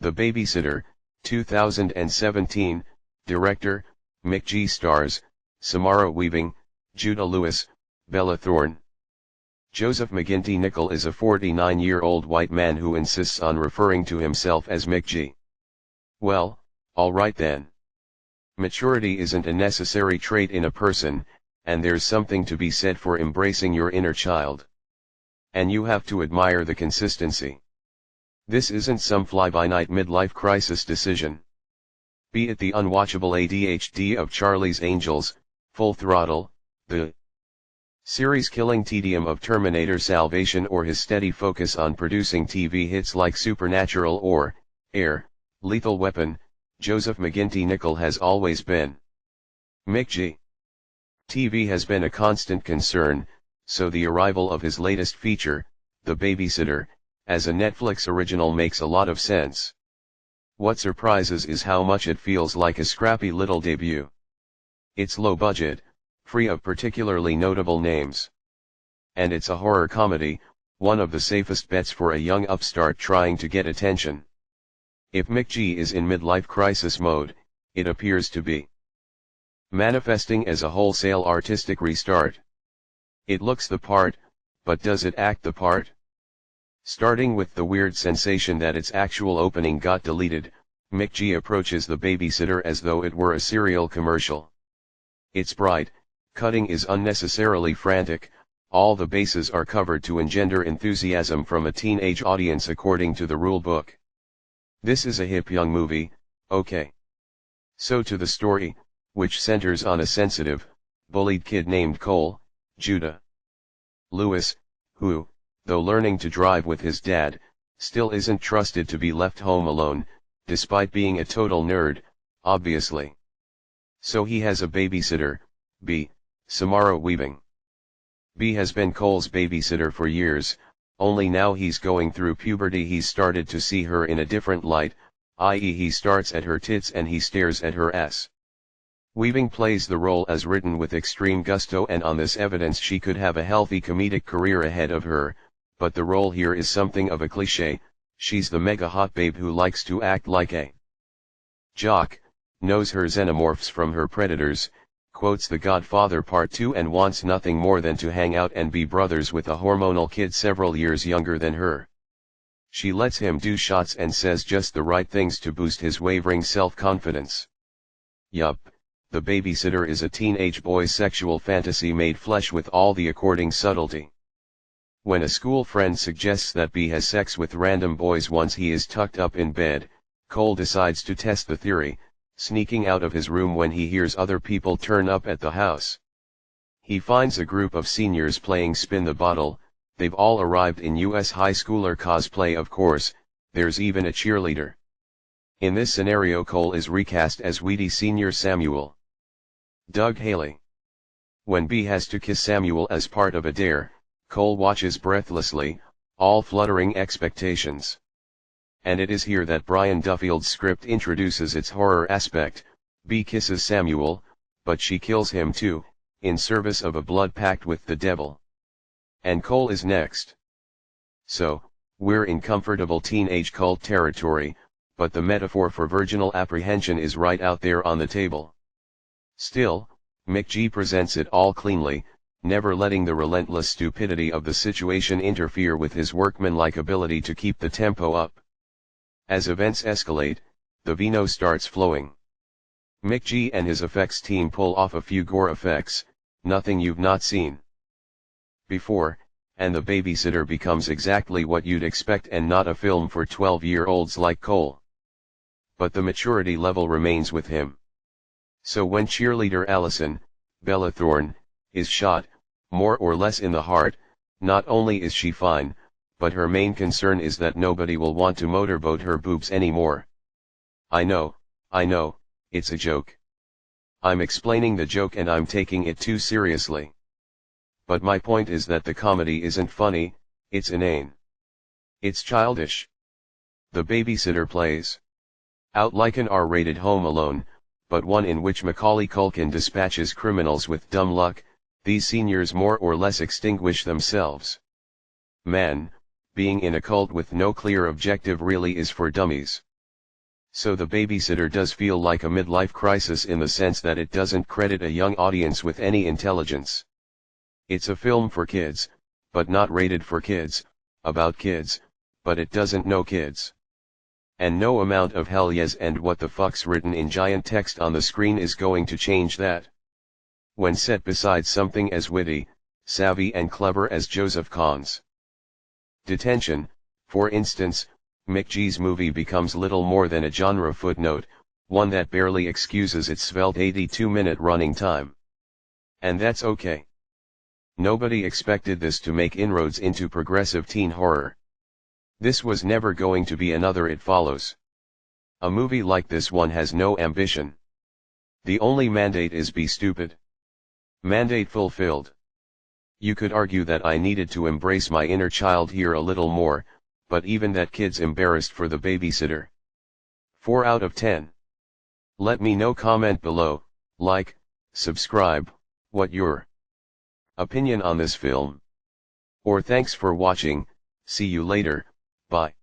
The Babysitter, 2017, director, Mick G. Stars, Samara Weaving, Judah Lewis, Bella Thorne. Joseph McGinty Nicol is a 49-year-old white man who insists on referring to himself as Mick G. Well, alright then. Maturity isn't a necessary trait in a person, and there's something to be said for embracing your inner child. And you have to admire the consistency. This isn't some fly-by-night midlife crisis decision. Be it the unwatchable ADHD of Charlie's Angels, Full Throttle, the series killing tedium of Terminator Salvation, or his steady focus on producing TV hits like Supernatural or Air, Lethal Weapon, Joseph McGinty Nicol has always been Mick G. TV has been a constant concern, so the arrival of his latest feature, The Babysitter, as a Netflix original makes a lot of sense. What surprises is how much it feels like a scrappy little debut. It's low budget, free of particularly notable names. And it's a horror comedy, one of the safest bets for a young upstart trying to get attention. If Mick G is in midlife crisis mode, it appears to be manifesting as a wholesale artistic restart. It looks the part, but does it act the part? Starting with the weird sensation that its actual opening got deleted, Mick G approaches The Babysitter as though it were a cereal commercial. It's bright, cutting is unnecessarily frantic, all the bases are covered to engender enthusiasm from a teenage audience according to the rule book. This is a hip young movie, okay. So to the story, which centers on a sensitive, bullied kid named Cole, Judah Lewis, who, though learning to drive with his dad, still isn't trusted to be left home alone, despite being a total nerd, obviously. So he has a babysitter, B, Samara Weaving. B has been Cole's babysitter for years, only now he's going through puberty he's started to see her in a different light, i.e. he starts at her tits and he stares at her ass. Weaving plays the role as written with extreme gusto, and on this evidence she could have a healthy comedic career ahead of her, but the role here is something of a cliché. She's the mega hot babe who likes to act like a jock, knows her xenomorphs from her predators, quotes The Godfather Part 2 and wants nothing more than to hang out and be brothers with a hormonal kid several years younger than her. She lets him do shots and says just the right things to boost his wavering self-confidence. Yup, The Babysitter is a teenage boy's sexual fantasy made flesh with all the according subtlety. When a school friend suggests that B has sex with random boys once he is tucked up in bed, Cole decides to test the theory, sneaking out of his room when he hears other people turn up at the house. He finds a group of seniors playing Spin the Bottle. They've all arrived in US high schooler cosplay, of course, there's even a cheerleader. In this scenario Cole is recast as weedy senior Samuel Doug Haley. When B has to kiss Samuel as part of a dare, Cole watches breathlessly, all fluttering expectations. And it is here that Brian Duffield's script introduces its horror aspect. B kisses Samuel, but she kills him too, in service of a blood pact with the devil. And Cole is next. So, we're in comfortable teenage cult territory, but the metaphor for virginal apprehension is right out there on the table. Still, Mick G presents it all cleanly, never letting the relentless stupidity of the situation interfere with his workmanlike ability to keep the tempo up. As events escalate, the vino starts flowing. Mick G and his effects team pull off a few gore effects, nothing you've not seen before, and The Babysitter becomes exactly what you'd expect and not a film for 12-year-olds like Cole. But the maturity level remains with him. So when cheerleader Allison, Bella Thorne, is shot, more or less in the heart, not only is she fine, but her main concern is that nobody will want to motorboat her boobs anymore. I know, it's a joke. I'm explaining the joke and I'm taking it too seriously. But my point is that the comedy isn't funny, it's inane. It's childish. The Babysitter plays out like an R-rated Home Alone, but one in which Macaulay Culkin dispatches criminals with dumb luck. These seniors more or less extinguish themselves. Man, being in a cult with no clear objective really is for dummies. So the Babysitter does feel like a midlife crisis in the sense that it doesn't credit a young audience with any intelligence. It's a film for kids, but not rated for kids, about kids, but it doesn't know kids. And no amount of hell yes and what the fuck's written in giant text on the screen is going to change that. When set beside something as witty, savvy and clever as Joseph Kahn's Detention, for instance, McG's movie becomes little more than a genre footnote, one that barely excuses its svelte 82-minute running time. And that's okay. Nobody expected this to make inroads into progressive teen horror. This was never going to be another It Follows. A movie like this one has no ambition. The only mandate is be stupid. Mandate fulfilled. You could argue that I needed to embrace my inner child here a little more, but even that kid's embarrassed for the Babysitter. 4 out of 10. Let me know, comment below, like, subscribe, what your opinion on this film. Or thanks for watching, see you later, bye.